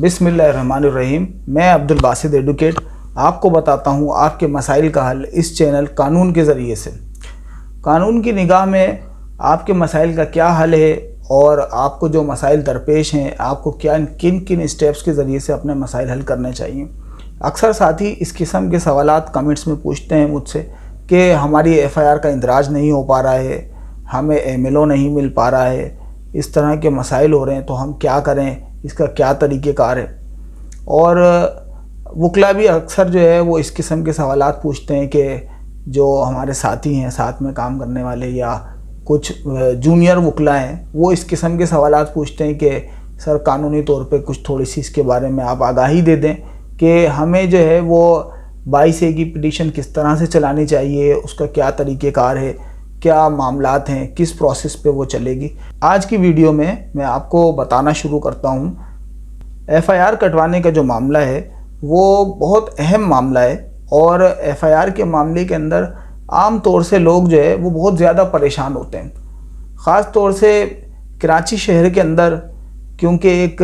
बिस्मिल्लाहिर्रहमानिर्रहीम। मैं अब्दुल बासित एडवोकेट आपको बताता हूँ आपके मसाइल का हल इस चैनल कानून के ज़रिए से। कानून की निगाह में आपके मसाइल का क्या हल है और आपको जो मसाइल दरपेश हैं आपको क्या किन किन स्टेप्स के ज़रिए से अपने मसाइल हल करने चाहिए। अक्सर साथी इस किस्म के सवालात कमेंट्स में पूछते हैं मुझसे कि हमारी एफ़आईआर का इंदराज नहीं हो पा रहा है, हमें एमएलओ नहीं मिल पा रहा है, इस तरह के मसाइल हो रहे हैं तो हम क्या करें, इसका क्या तरीक़ेकार है। और वकला भी अक्सर जो है वो इस किस्म के सवालात पूछते हैं कि जो हमारे साथी हैं, साथ में काम करने वाले या कुछ जूनियर वकला हैं, वो इस किस्म के सवालात पूछते हैं कि सर कानूनी तौर पे कुछ थोड़ी सी इसके बारे में आप आगाही दे दें कि हमें जो है वो 22A की पिटीशन किस तरह से चलानी चाहिए, उसका क्या तरीक़ेकार है, क्या मामलात हैं, किस प्रोसेस पे वो चलेगी। आज की वीडियो में मैं आपको बताना शुरू करता हूँ। एफ़आईआर कटवाने का जो मामला है वो बहुत अहम मामला है और एफ़आईआर के मामले के अंदर आम तौर से लोग जो है वो बहुत ज़्यादा परेशान होते हैं। ख़ास तौर से कराची शहर के अंदर, क्योंकि एक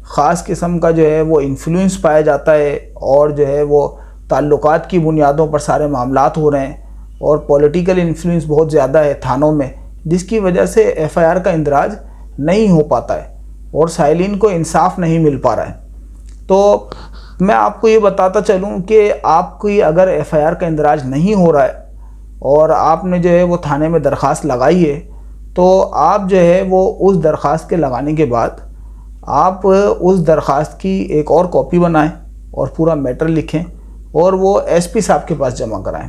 ख़ास किस्म का जो है वो इन्फ्लुएंस पाया जाता है और जो है वो ताल्लुकात की बुनियादों पर सारे मामलात हो रहे हैं और पॉलिटिकल इन्फ्लुएंस बहुत ज़्यादा है थानों में, जिसकी वजह से एफ़आईआर का इंदराज नहीं हो पाता है और साइलिन को इंसाफ नहीं मिल पा रहा है। तो मैं आपको ये बताता चलूँ कि आपकी अगर एफ़आईआर का इंदराज नहीं हो रहा है और आपने जो है वो थाने में दरख्वास्त लगाई है, तो आप जो है वो उस दरख्वास्त के लगाने के बाद आप उस दरख्वास्त की एक और कॉपी बनाएं और पूरा मैटर लिखें और वो एसपी साहब के पास जमा कराएं।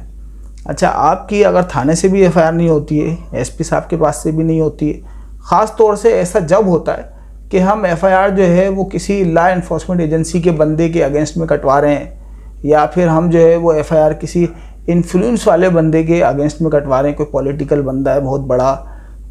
अच्छा, आपकी अगर थाने से भी एफ़आईआर नहीं होती है, एसपी साहब के पास से भी नहीं होती है, ख़ास तौर से ऐसा जब होता है कि हम एफ़आईआर जो है वो किसी लॉ इन्फोर्समेंट एजेंसी के बंदे के अगेंस्ट में कटवा रहे हैं या फिर हम जो है वो एफ़आईआर किसी इन्फ्लुएंस वाले बंदे के अगेंस्ट में कटवा रहे हैं, कोई पॉलिटिकल बंदा है बहुत बड़ा,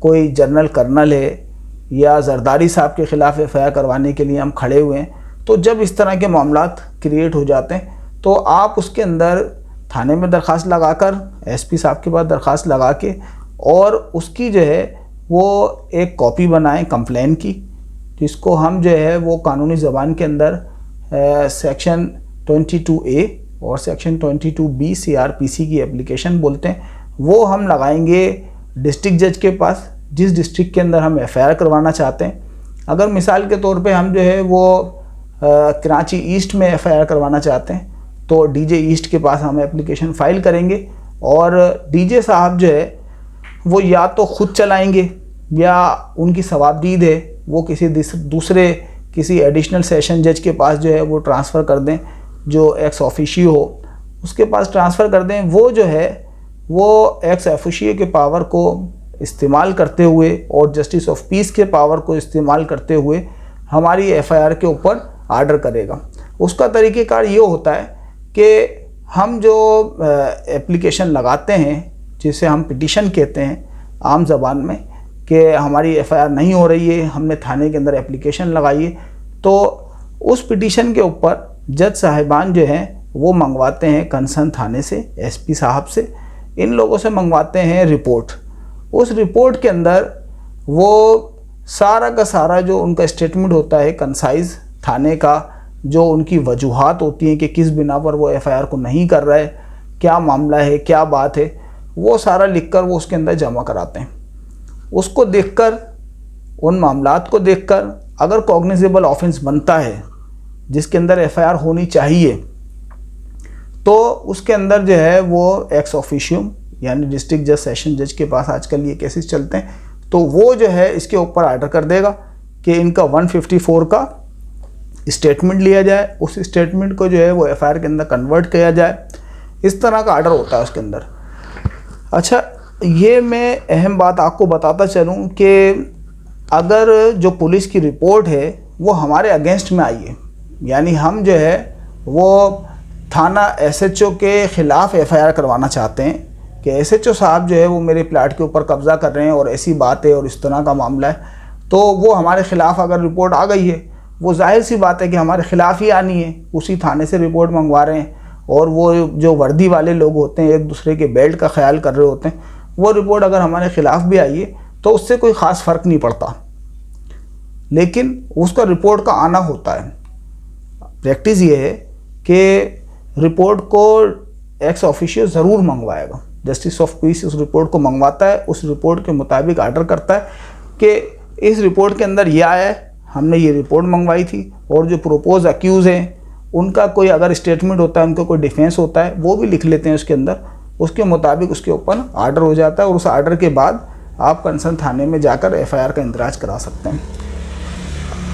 कोई जनरल कर्नल है या जरदारी साहब के ख़िलाफ़ एफ़आईआर करवाने के लिए हम खड़े हुए हैं। तो जब इस तरह के मामलात क्रिएट हो जाते हैं तो आप उसके अंदर थाने में दरख्वास्त लगाकर एसपी साहब के पास दरख्वास्त लगा के और उसकी जो है वो एक कॉपी बनाएं कंप्लेन की, जिसको हम जो है वो कानूनी ज़बान के अंदर सेक्शन 22A और सेक्शन 22B CRPC की एप्लीकेशन बोलते हैं। वो हम लगाएंगे डिस्ट्रिक्ट जज के पास, जिस डिस्ट्रिक्ट के अंदर हम एफ़आईआर करवाना चाहते हैं। अगर मिसाल के तौर पे हम जो है वो कराची ईस्ट में एफ़आईआर करवाना चाहते हैं तो डीजे ईस्ट के पास हम एप्लीकेशन फ़ाइल करेंगे और डीजे साहब जो है वो या तो ख़ुद चलाएंगे या उनकी सवाबदीद है वो किसी दूसरे किसी एडिशनल सेशन जज के पास जो है वो ट्रांसफ़र कर दें, जो एक्स ऑफिशियो हो उसके पास ट्रांसफ़र कर दें। वो जो है वो एक्स ऑफिशियो के पावर को इस्तेमाल करते हुए और जस्टिस ऑफ पीस के पावर को इस्तेमाल करते हुए हमारी एफ़आईआर के ऊपर आर्डर करेगा। उसका तरीक़ेकार ये होता है कि हम जो एप्लीकेशन लगाते हैं, जिसे हम पिटीशन कहते हैं आम ज़बान में, कि हमारी एफ़आईआर नहीं हो रही है, हमने थाने के अंदर एप्लीकेशन लगाई है, तो उस पिटीशन के ऊपर जज साहिबान जो हैं वो मंगवाते हैं कंसर्न थाने से, एसपी साहब से, इन लोगों से मंगवाते हैं रिपोर्ट। उस रिपोर्ट के अंदर वो सारा का सारा जो उनका स्टेटमेंट होता है कंसाइज थाने का, जो उनकी वजूहात होती हैं कि किस बिना पर वो एफ़आईआर को नहीं कर रहा है, क्या मामला है, क्या बात है, वो सारा लिखकर वो उसके अंदर जमा कराते हैं। उसको देखकर, उन मामलात को देखकर अगर कॉग्निजेबल ऑफेंस बनता है जिसके अंदर एफ़आईआर होनी चाहिए, तो उसके अंदर जो है वो एक्स ऑफिशियम यानी डिस्ट्रिक्ट जज सेशन जज के पास आजकल ये केसेस चलते हैं, तो वो जो है इसके ऊपर आर्डर कर देगा कि इनका 154 का स्टेटमेंट लिया जाए, उस स्टेटमेंट को जो है वो एफ़आईआर के अंदर कन्वर्ट किया जाए। इस तरह का आर्डर होता है उसके अंदर। अच्छा, ये मैं अहम बात आपको बताता चलूँ कि अगर जो पुलिस की रिपोर्ट है वो हमारे अगेंस्ट में आई है, यानी हम जो है वो थाना एसएचओ के ख़िलाफ़ एफ़आईआर करवाना चाहते हैं कि एसएचओ साहब जो है वो मेरे प्लाट के ऊपर कब्ज़ा कर रहे हैं और ऐसी बात है और इस तरह का मामला है, तो वो हमारे ख़िलाफ़ अगर रिपोर्ट आ गई है, वो जाहिर सी बात है कि हमारे ख़िलाफ़ ही आनी है। उसी थाने से रिपोर्ट मंगवा रहे हैं और वो जो वर्दी वाले लोग होते हैं, एक दूसरे के बेल्ट का ख्याल कर रहे होते हैं, वो रिपोर्ट अगर हमारे ख़िलाफ़ भी आई है तो उससे कोई ख़ास फ़र्क नहीं पड़ता, लेकिन उसका रिपोर्ट का आना होता है। प्रैक्टिस ये है कि रिपोर्ट को एक्स ऑफिशियो ज़रूर मंगवाएगा। जस्टिस ऑफ पीस उस रिपोर्ट को मंगवाता है, उस रिपोर्ट के मुताबिक आर्डर करता है कि इस रिपोर्ट के अंदर यह आया है, हमने ये रिपोर्ट मंगवाई थी, और जो प्रोपोज अक्यूज़ हैं उनका कोई अगर स्टेटमेंट होता है, उनका कोई डिफेंस होता है, वो भी लिख लेते हैं उसके अंदर, उसके मुताबिक उसके ऊपर आर्डर हो जाता है, और उस आर्डर के बाद आप कंसर्न थाने में जाकर एफआईआर का इंदराज करा सकते हैं।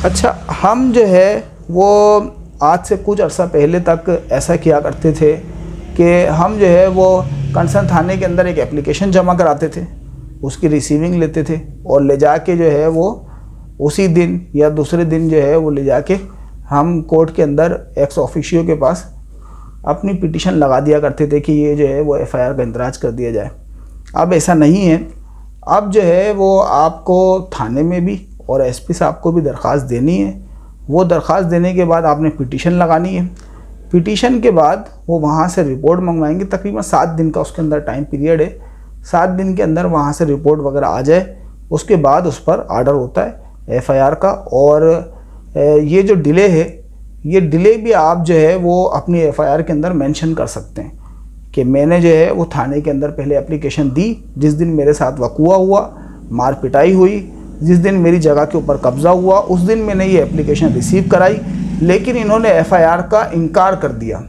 अच्छा, हम जो है वो आज से कुछ अर्सा पहले तक ऐसा किया करते थे कि हम जो है वो कंसर्न थाने के अंदर एक एप्लीकेशन जमा कराते थे, उसकी रिसीविंग लेते थे और ले जाके जो है वो उसी दिन या दूसरे दिन जो है वो ले जाके हम कोर्ट के अंदर एक्स ऑफिशियो के पास अपनी पिटीशन लगा दिया करते थे कि ये जो है वो एफआईआर का इंदराज कर दिया जाए। अब ऐसा नहीं है, अब जो है वो आपको थाने में भी और एसपी साहब को भी दरख्वास्त देनी है। वो दरख्वास्त देने के बाद आपने पिटीशन लगानी है। पिटीशन के बाद वो वहाँ से रिपोर्ट मंगवाएंगे, तकरीबन 7 दिन का उसके अंदर टाइम पीरियड है। 7 दिन के अंदर वहाँ से रिपोर्ट वगैरह आ जाए, उसके बाद उस पर आर्डर होता है एफआईआर का। और ये जो डिले है, ये डिले भी आप जो है वो अपनी एफआईआर के अंदर मेंशन कर सकते हैं कि मैंने जो है वो थाने के अंदर पहले एप्लीकेशन दी, जिस दिन मेरे साथ वक़ुआ हुआ, मार पिटाई हुई, जिस दिन मेरी जगह के ऊपर कब्ज़ा हुआ, उस दिन मैंने ये एप्लीकेशन रिसीव कराई, लेकिन इन्होंने एफआईआर का इनकार कर दिया।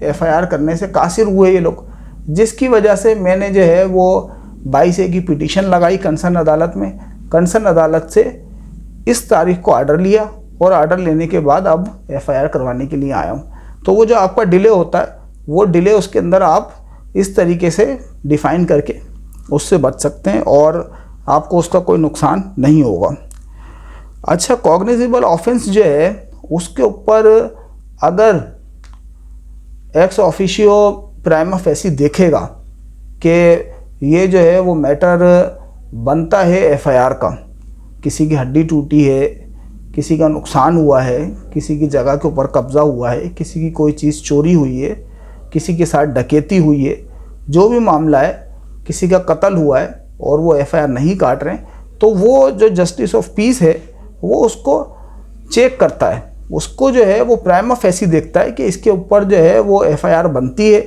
एफआईआर करने से कासिर हुए ये लोग, जिसकी वजह से मैंने जो है वो 22A की पिटीशन लगाई कंसर्न अदालत में। कंसर्न अदालत से इस तारीख को आर्डर लिया और आर्डर लेने के बाद अब एफआईआर करवाने के लिए आया हूँ। तो वो जो आपका डिले होता है, वो डिले उसके अंदर आप इस तरीके से डिफ़ाइन करके उससे बच सकते हैं और आपको उसका कोई नुकसान नहीं होगा। अच्छा, कॉग्निजेबल ऑफेंस जो है उसके ऊपर अगर एक्स ऑफिशियो प्राइमा फेसी देखेगा कि ये जो है वो मैटर बनता है एफआईआर का, किसी की हड्डी टूटी है, किसी का नुकसान हुआ है, किसी की जगह के ऊपर कब्ज़ा हुआ है, किसी की कोई चीज़ चोरी हुई है, किसी के साथ डकैती हुई है, जो भी मामला है, किसी का कत्ल हुआ है और वो एफआईआर नहीं काट रहे हैं, तो वो जो जस्टिस ऑफ पीस है वो उसको चेक करता है, उसको जो है वो प्राइमा फेसी देखता है कि इसके ऊपर जो है वो एफआईआर बनती है,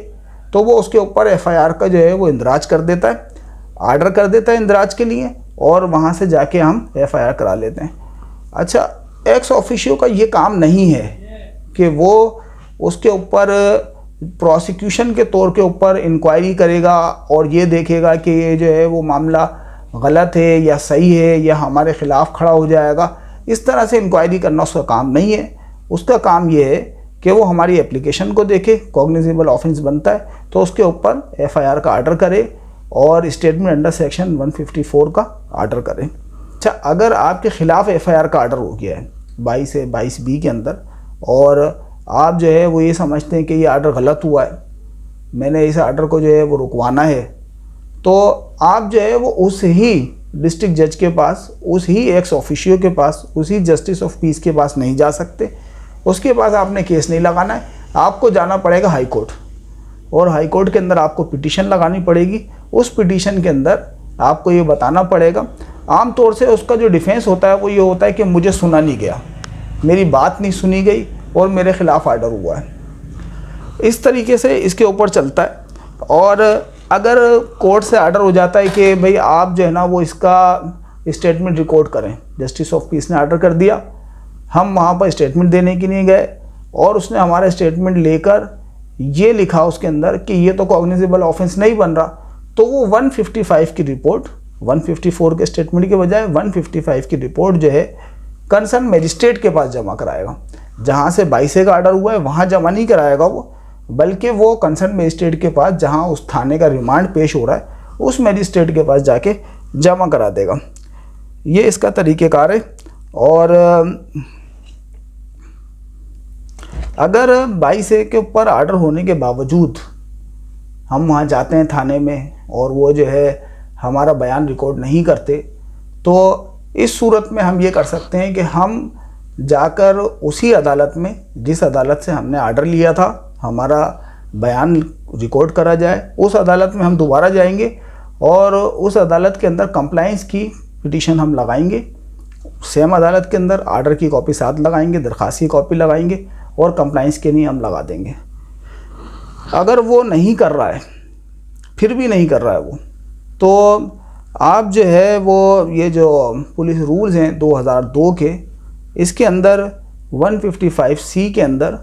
तो वो उसके ऊपर एफआईआर का जो है वो इंदराज कर देता है, आर्डर कर देता है इंदराज के लिए, और वहाँ से जाके हम एफआईआर करा लेते हैं। अच्छा, एक्स ऑफिशियो का ये काम नहीं है कि वो उसके ऊपर प्रोसिक्यूशन के तौर के ऊपर इंक्वायरी करेगा और ये देखेगा कि ये जो है वो मामला गलत है या सही है या हमारे ख़िलाफ़ खड़ा हो जाएगा। इस तरह से इंक्वायरी करना उसका काम नहीं है। उसका काम ये है कि वो हमारी एप्लीकेशन को देखे, कॉग्निजेबल ऑफेंस बनता है तो उसके ऊपर एफआईआर का आर्डर करे और स्टेटमेंट अंडर सेक्शन 154 का आर्डर करें। अच्छा, अगर आपके ख़िलाफ़ एफआईआर का आर्डर हो गया है 22 से 22B के अंदर और आप जो है वो ये समझते हैं कि ये आर्डर गलत हुआ है, मैंने इस आर्डर को जो है वो रुकवाना है, तो आप जो है वो उस ही डिस्ट्रिक्ट जज के पास, उस ही एक्स ऑफिशियो के पास, उसी जस्टिस ऑफ पीस के पास नहीं जा सकते। उसके पास आपने केस नहीं लगाना है, आपको जाना पड़ेगा हाई कोर्ट, और हाई कोर्ट के अंदर आपको पिटीशन लगानी पड़ेगी। उस पिटीशन के अंदर आपको ये बताना पड़ेगा, आम तौर से उसका जो डिफेंस होता है वो ये होता है कि मुझे सुना नहीं गया, मेरी बात नहीं सुनी गई और मेरे ख़िलाफ़ आर्डर हुआ है। इस तरीके से इसके ऊपर चलता है। और अगर कोर्ट से आर्डर हो जाता है कि भाई आप जो है ना वो इसका स्टेटमेंट रिकॉर्ड करें, जस्टिस ऑफ पीस ने आर्डर कर दिया, हम वहाँ पर स्टेटमेंट देने के लिए गए और उसने हमारा स्टेटमेंट लेकर ये लिखा उसके अंदर कि ये तो कॉग्निजेबल ऑफेंस नहीं बन रहा, तो वो 155 की रिपोर्ट, 154 के स्टेटमेंट के बजाय 155 की रिपोर्ट जो है कंसर्न मजिस्ट्रेट के पास जमा कराएगा। जहाँ से 22 का आर्डर हुआ है वहाँ जमा नहीं कराएगा वो, बल्कि वो कंसर्न मजिस्ट्रेट के पास जहाँ उस थाने का रिमांड पेश हो रहा है उस मजिस्ट्रेट के पास जाके जमा करा देगा। ये इसका तरीक़ेकार है। और अगर 22A के ऊपर आर्डर होने के बावजूद हम वहाँ जाते हैं थाने में और वो जो है हमारा बयान रिकॉर्ड नहीं करते, तो इस सूरत में हम ये कर सकते हैं कि हम जाकर उसी अदालत में, जिस अदालत से हमने आर्डर लिया था, हमारा बयान रिकॉर्ड करा जाए, उस अदालत में हम दोबारा जाएंगे और उस अदालत के अंदर कंप्लाइंस की पिटीशन हम लगाएंगे। सेम अदालत के अंदर आर्डर की कॉपी साथ लगाएंगे, दरख्वास्त की कॉपी लगाएंगे और कंप्लाइंस के लिए हम लगा देंगे। अगर वो नहीं कर रहा है, फिर भी नहीं कर रहा है वो, तो आप जो है वो ये जो पुलिस रूल्स हैं 2002 के, इसके अंदर 155C के अंदर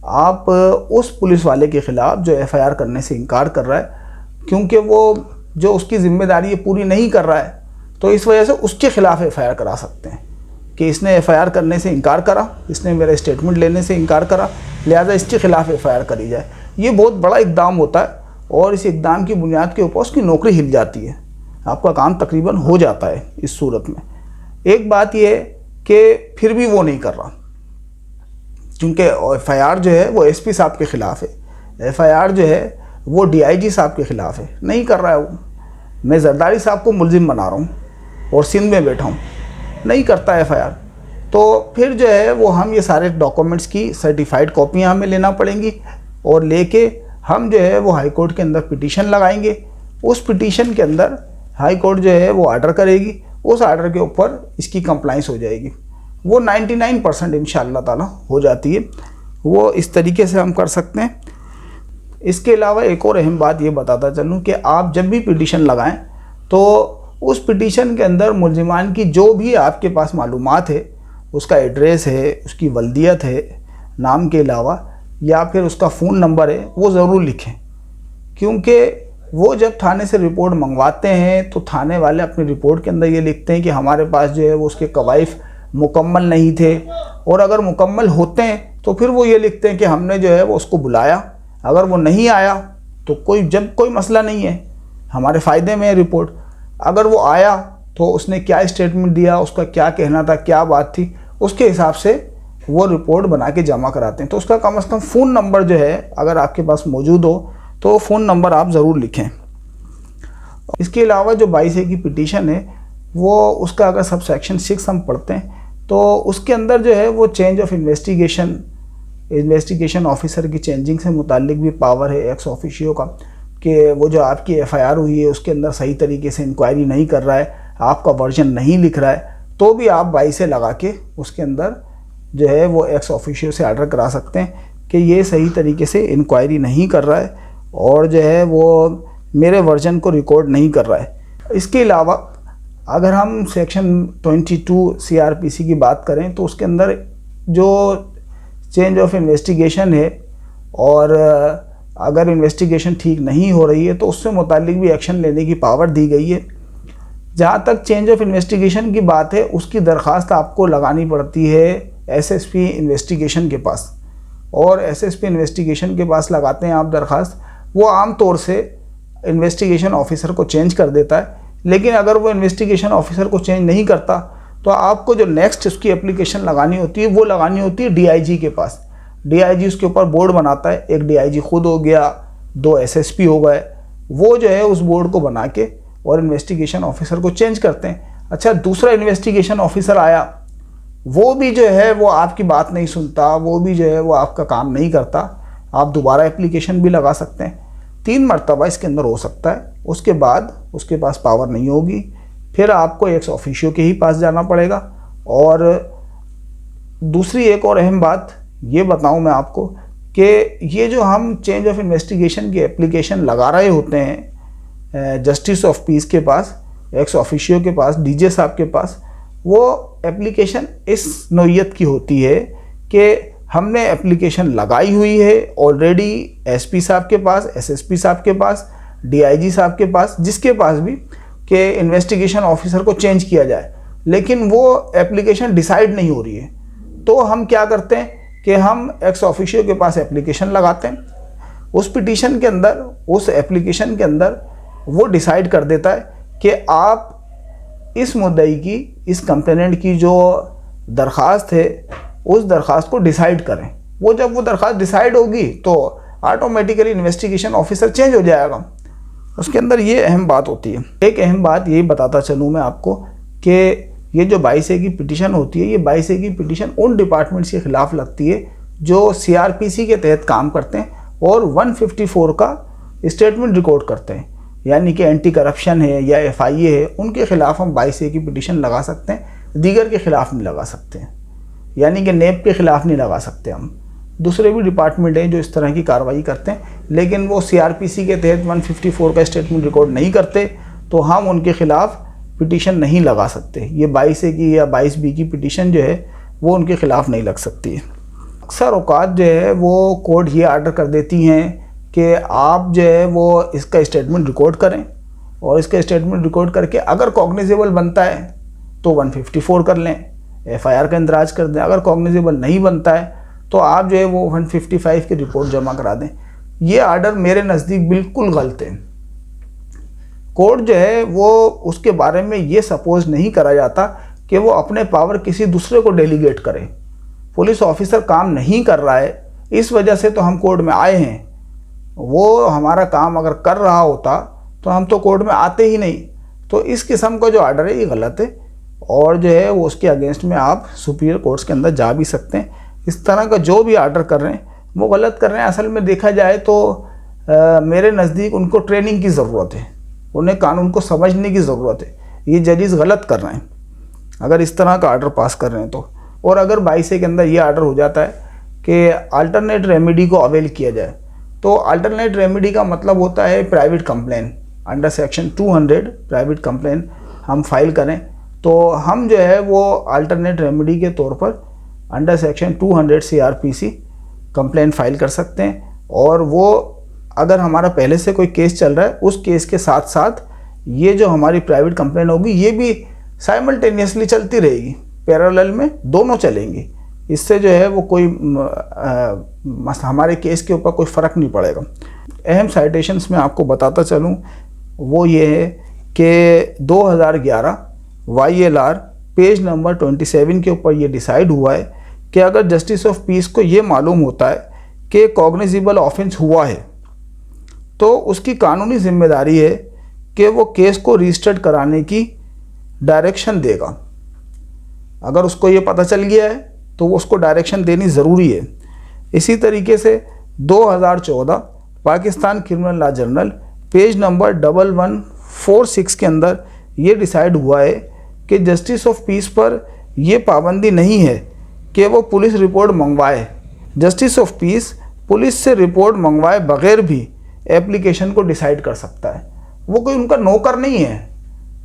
आप उस पुलिस वाले के ख़िलाफ़ जो FIR करने से इनकार कर रहा है, क्योंकि वो जो उसकी ज़िम्मेदारी पूरी नहीं कर रहा है, तो इस वजह से उसके ख़िलाफ़ FIR करा सकते हैं कि इसने FIR करने से इनकार करा, इसने मेरा स्टेटमेंट लेने से इनकार करा, लिहाजा इसके ख़िलाफ़ FIR करी जाए। ये बहुत बड़ा इक़दाम होता है और इस इक़दाम की बुनियाद के ऊपर उसकी नौकरी हिल जाती है, आपका काम तकरीबन हो जाता है इस सूरत में। एक बात ये है कि फिर भी वो नहीं कर रहा, क्योंकि FIR जो है वो SP साहब के ख़िलाफ़ है, FIR जो है वो DIG साहब के ख़िलाफ़ है, नहीं कर रहा है वो। मैं जरदारी साहब को मुलजिम बना रहा हूँ और सिंध में बैठा हूँ, नहीं करता FIR, तो फिर जो है वो हम ये सारे डॉक्यूमेंट्स की सर्टिफाइड कॉपियाँ हमें लेना पड़ेंगी और लेके हम जो है वो हाई कोर्ट के अंदर पिटीशन लगाएंगे। उस पिटीशन के अंदर हाई कोर्ट जो है वो आर्डर करेगी, उस आर्डर के ऊपर इसकी कंप्लाइंस हो जाएगी। वो 99% इंशाअल्लाह ताला हो जाती है। वो इस तरीके से हम कर सकते हैं। इसके अलावा एक और अहम बात ये बताता चलूँ कि आप जब भी पिटीशन लगाएं तो उस पिटीशन के अंदर मुल्जिमान की जो भी आपके पास मालूमात है, उसका एड्रेस है, उसकी वल्दियत है नाम के अलावा, या फिर उसका फ़ोन नंबर है, वो ज़रूर लिखें, क्योंकि वो जब थाने से रिपोर्ट मंगवाते हैं तो थाने वाले अपनी रिपोर्ट के अंदर ये लिखते हैं कि हमारे पास जो है वो उसके कवाइफ मुकम्मल नहीं थे, और अगर मुकम्मल होते हैं तो फिर वो ये लिखते हैं कि हमने जो है वो उसको बुलाया, अगर वो नहीं आया तो कोई मसला नहीं है, हमारे फ़ायदे में है रिपोर्ट। अगर वो आया तो उसने क्या स्टेटमेंट दिया, उसका क्या कहना था, क्या बात थी, उसके हिसाब से वो रिपोर्ट बना के जमा कराते हैं। तो उसका कम से कम फ़ोन नंबर जो है अगर आपके पास मौजूद हो तो फ़ोन नंबर आप ज़रूर लिखें। इसके अलावा जो 22A की पिटीशन है वो उसका अगर सब सेक्शन 6 हम पढ़ते हैं तो उसके अंदर जो है वो चेंज ऑफ इन्वेस्टिगेशन ऑफिसर की चेंजिंग से मुतालिक भी पावर है एक्स ऑफिशियो का, कि वो जो आपकी FIR हुई है उसके अंदर सही तरीके से इंक्वायरी नहीं कर रहा है, आपका वर्जन नहीं लिख रहा है, तो भी आप 22A लगा के उसके अंदर जो है वो एक्स ऑफिशियो से आर्डर करा सकते हैं कि ये सही तरीके से इंक्वायरी नहीं कर रहा है और जो है वो मेरे वर्जन को रिकॉर्ड नहीं कर रहा है। इसके अलावा अगर हम सेक्शन 22 CRPC की बात करें तो उसके अंदर जो चेंज ऑफ इन्वेस्टिगेशन है और अगर इन्वेस्टिगेशन ठीक नहीं हो रही है तो उससे मुतालिक भी एक्शन लेने की पावर दी गई है। जहाँ तक चेंज ऑफ इन्वेस्टिगेशन की बात है उसकी दरख्वास्त आपको लगानी पड़ती है SSP इन्वेस्टिगेशन के पास, और SSP इन्वेस्टिगेशन के पास लगाते हैं आप दरख्वास्त, वो आम तौर से इन्वेस्टिगेशन ऑफिसर को चेंज कर देता है। लेकिन अगर वो इन्वेस्टिगेशन ऑफिसर को चेंज नहीं करता तो आपको जो नेक्स्ट उसकी एप्लीकेशन लगानी होती है वो लगानी होती है DIG के पास। DIG उसके ऊपर बोर्ड बनाता है, एक DIG खुद हो गया, 2 SSP हो गए, वो जो है उस बोर्ड को बना के और इन्वेस्टिगेशन ऑफिसर को चेंज करते हैं। अच्छा, दूसरा इन्वेस्टिगेशन ऑफिसर आया, वो भी जो है वो आपकी बात नहीं सुनता, वो भी जो है वो आपका काम नहीं करता, आप दोबारा एप्लीकेशन भी लगा सकते हैं। 3 मरतबा इसके अंदर हो सकता है, उसके बाद उसके पास पावर नहीं होगी, फिर आपको एक्स ऑफिशियो के ही पास जाना पड़ेगा। और दूसरी एक और अहम बात ये बताऊं मैं आपको कि ये जो हम चेंज ऑफ इन्वेस्टिगेशन की एप्लीकेशन लगा रहे होते हैं जस्टिस ऑफ पीस के पास, एक्स ऑफिशियो के पास, DJ साहब के पास, वो एप्लीकेशन इस नौइयत की होती है कि हमने एप्लीकेशन लगाई हुई है ऑलरेडी SP साहब के पास, SSP साहब के पास, DIG साहब के पास, जिसके पास भी कि इन्वेस्टिगेशन ऑफिसर को चेंज किया जाए, लेकिन वो एप्लीकेशन डिसाइड नहीं हो रही है। तो हम क्या करते हैं कि हम एक्स ऑफिशियो के पास एप्लीकेशन लगाते हैं, उस पिटीशन के अंदर, उस एप्लीकेशन के अंदर वो डिसाइड कर देता है कि आप इस मुद्दई की, इस कंप्लेनेंट की जो दरख्वास्त है उस दरख्वास्त को डिसाइड करें। वो जब वो दरख्वास्त डिसाइड होगी तो ऑटोमेटिकली इन्वेस्टिगेशन ऑफिसर चेंज हो जाएगा। उसके अंदर ये अहम बात होती है। एक अहम बात यही बताता चलूँ मैं आपको कि ये जो 22A की पिटीशन होती है, ये 22A की पिटीशन उन डिपार्टमेंट्स के ख़िलाफ़ लगती है जो CRPC के तहत काम करते हैं और 154 का स्टेटमेंट रिकॉर्ड करते हैं, यानी कि एंटी करप्शन है या FIA है, उनके ख़िलाफ़ हम 22A की पिटीशन लगा सकते हैं, दीगर के ख़िलाफ़ नहीं लगा सकते हैं, यानी कि NAP के ख़िलाफ़ नहीं लगा सकते हम। दूसरे भी डिपार्टमेंट हैं जो इस तरह की कार्रवाई करते हैं, लेकिन वो सीआरपीसी के तहत 154 का स्टेटमेंट रिकॉर्ड नहीं करते, तो हम उनके खिलाफ पिटीशन नहीं लगा सकते। ये 22A की या 22B की पिटीशन जो है वो उनके खिलाफ नहीं लग सकती है। अक्सर औकात जो है वो कोर्ट ये आर्डर कर देती हैं कि आप जो है वो इसका स्टेटमेंट रिकॉर्ड करें, और इसका स्टेटमेंट रिकॉर्ड करके अगर कॉग्निजेबल बनता है तो 154 कर लें, FIR का इंदराज कर दें। अगर कॉग्निजेबल नहीं बनता है तो आप जो है वो 155 की रिपोर्ट जमा करा दें। ये आर्डर मेरे नज़दीक बिल्कुल गलत है। कोर्ट जो है वो उसके बारे में ये सपोज नहीं करा जाता कि वो अपने पावर किसी दूसरे को डेलीगेट करे। पुलिस ऑफिसर काम नहीं कर रहा है, इस वजह से तो हम कोर्ट में आए हैं। वो हमारा काम अगर कर रहा होता तो हम तो कोर्ट में आते ही नहीं। तो इस किस्म का जो आर्डर है ये गलत है, और जो है वो उसके अगेंस्ट में आप सुपीरियर कोर्ट्स के अंदर जा भी सकते हैं। इस तरह का जो भी आर्डर कर रहे हैं वो गलत कर रहे हैं। असल में देखा जाए तो मेरे नज़दीक उनको ट्रेनिंग की ज़रूरत है, उन्हें कानून को समझने की ज़रूरत है। ये जजेस गलत कर रहे हैं अगर इस तरह का आर्डर पास कर रहे हैं तो। और अगर 22A के अंदर ये आर्डर हो जाता है कि अल्टरनेट रेमेडी को अवेल किया जाए, तो अल्टरनेट रेमेडी का मतलब होता है private complain. Under section 200 private complain हम फाइल करें तो हम जो है वो अल्टरनेट रेमेडी के तौर पर under section 200 CRPC complain file कर सकते हैं। और वो अगर हमारा पहले से कोई केस चल रहा है, उस केस के साथ साथ ये जो हमारी प्राइवेट कंप्लेन होगी ये भी साइमल्टेनियसली चलती रहेगी, पैरेलल में दोनों चलेंगी। इससे जो है वो कोई हमारे केस के ऊपर कोई फ़र्क नहीं पड़ेगा। अहम साइटेशंस में आपको बताता चलूँ वो ये है कि 2011 YLR पेज नंबर 27 के ऊपर ये डिसाइड हुआ है कि अगर जस्टिस ऑफ पीस को ये मालूम होता है कि कॉग्निजेबल ऑफेंस हुआ है तो उसकी कानूनी जिम्मेदारी है कि वो केस को रजिस्टर्ड कराने की डायरेक्शन देगा। अगर उसको ये पता चल गया है तो वो उसको डायरेक्शन देनी ज़रूरी है। इसी तरीके से 2014 Pakistan criminal law journal page number 1146 के अंदर ये डिसाइड हुआ है कि जस्टिस ऑफ पीस पर यह पाबंदी नहीं है कि वो पुलिस रिपोर्ट मंगवाए। जस्टिस ऑफ पीस पुलिस से रिपोर्ट मंगवाए बगैर भी एप्लीकेशन को डिसाइड कर सकता है। वो कोई उनका नौकर नहीं है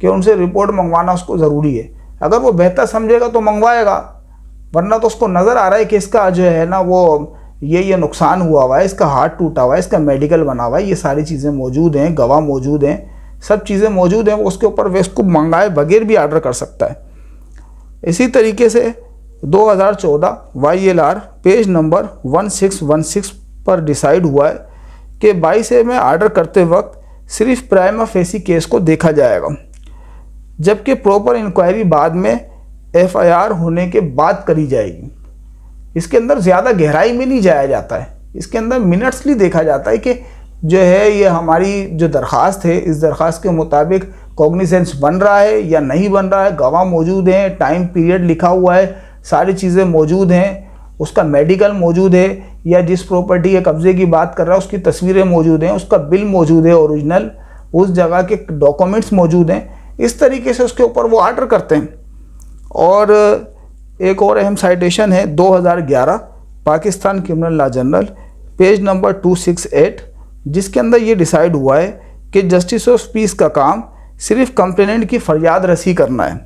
कि उनसे रिपोर्ट मंगवाना उसको ज़रूरी है। अगर वो बेहतर समझेगा तो मंगवाएगा, वरना तो उसको नज़र आ रहा है कि इसका जो है ना वो ये नुकसान हुआ है, इसका हार्ट टूटा हुआ है, इसका मेडिकल बना हुआ है, ये सारी चीज़ें मौजूद हैं, गवाह मौजूद हैं, सब चीज़ें मौजूद हैं, वो उसके ऊपर वे उसको मंगाए बगैर भी आर्डर कर सकता है। इसी तरीके से 2014 YLR पेज नंबर 1616 पर डिसाइड हुआ है कि 22A में आर्डर करते वक्त सिर्फ प्राइमा फेसी केस को देखा जाएगा, जबकि प्रॉपर इंक्वायरी बाद में FIR होने के बाद करी जाएगी। इसके अंदर ज़्यादा गहराई में नहीं जाया जाता है, इसके अंदर मिनट्सली देखा जाता है कि जो है ये हमारी जो दरख्वास्त है इस दरख्वास्त के मुताबिक कॉग्निजेंस बन रहा है या नहीं बन रहा है, गवाह मौजूद हैं, टाइम पीरियड लिखा हुआ है, सारी चीज़ें मौजूद हैं, उसका मेडिकल मौजूद है, या जिस प्रॉपर्टी या कब्ज़े की बात कर रहा है उसकी तस्वीरें मौजूद हैं, उसका बिल मौजूद है ओरिजिनल, उस जगह के डॉक्यूमेंट्स मौजूद हैं। इस तरीके से उसके ऊपर वो आर्डर करते हैं। और एक और अहम साइटेशन है 2011 Pakistan criminal law journal page number 268, जिसके अंदर ये डिसाइड हुआ है कि जस्टिस ऑफ पीस का काम सिर्फ कंप्लेनेंट की फरियाद रसी करना है।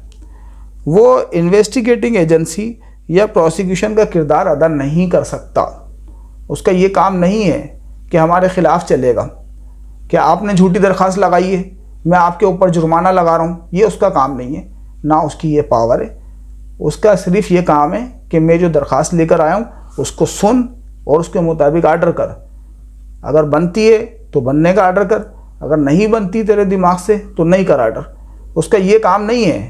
वो इन्वेस्टिगेटिंग एजेंसी या प्रोसिक्यूशन का किरदार अदा नहीं कर सकता। उसका ये काम नहीं है कि हमारे ख़िलाफ़ चलेगा कि आपने झूठी दरख्वास्त लगाई है, मैं आपके ऊपर जुर्माना लगा रहा हूँ, ये उसका काम नहीं है, ना उसकी ये पावर है। उसका सिर्फ ये काम है कि मैं जो दरख्वास्त लेकर आया हूँ उसको सुन और उसके मुताबिक आर्डर कर। अगर बनती है तो बनने का आर्डर कर, अगर नहीं बनती तेरे दिमाग से तो नहीं कर आर्डर। उसका ये काम नहीं है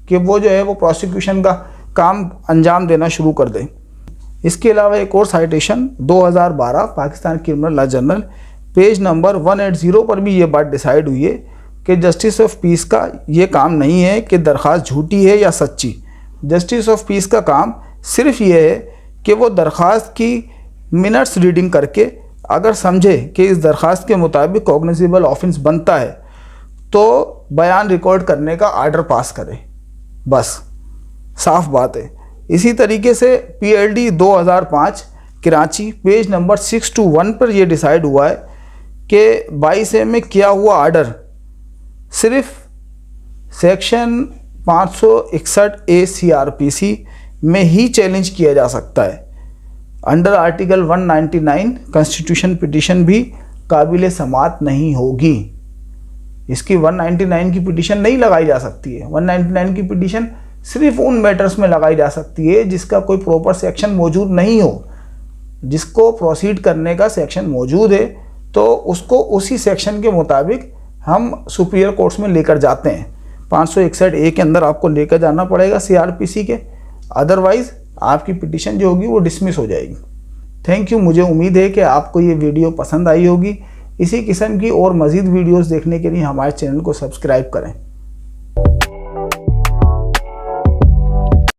कि वो जो है वो प्रोसिक्यूशन का काम अंजाम देना शुरू कर दे। इसके अलावा एक और citation 2012 Pakistan criminal law journal page number 180 पर भी ये बात डिसाइड हुई है कि जस्टिस ऑफ पीस का ये काम नहीं है कि दरख्वास्त झूठी है या सच्ची। जस्टिस ऑफ पीस का काम सिर्फ ये है कि वो दरख्वास्त की मिनट्स रीडिंग करके अगर समझे कि इस दरख्वास्त के मुताबिक कॉग्निजेबल ऑफेंस बनता है तो बयान रिकॉर्ड करने का आर्डर पास करे, बस साफ बात है। इसी तरीके से PLD 2005 कराची पेज नंबर 621 पर यह डिसाइड हुआ है कि 22A में किया हुआ ऑर्डर सिर्फ सेक्शन 561A CRPC में ही चैलेंज किया जा सकता है। अंडर आर्टिकल 199 कॉन्स्टिट्यूशन पिटीशन भी काबिल समाअत नहीं होगी। इसकी 199 की पिटीशन नहीं लगाई जा सकती है। 199 की पिटीशन सिर्फ उन मैटर्स में लगाई जा सकती है जिसका कोई प्रॉपर सेक्शन मौजूद नहीं हो। जिसको प्रोसीड करने का सेक्शन मौजूद है तो उसको उसी सेक्शन के मुताबिक हम सुपीरियर कोर्ट्स में लेकर जाते हैं। 561A के अंदर आपको लेकर जाना पड़ेगा CRPC के, अदरवाइज आपकी पिटीशन जो होगी वो डिसमिस हो जाएगी। Thank you. मुझे उम्मीद है कि आपको ये वीडियो पसंद आई होगी। इसी किस्म की और मज़ीद वीडियोस देखने के लिए हमारे चैनल को सब्सक्राइब करें।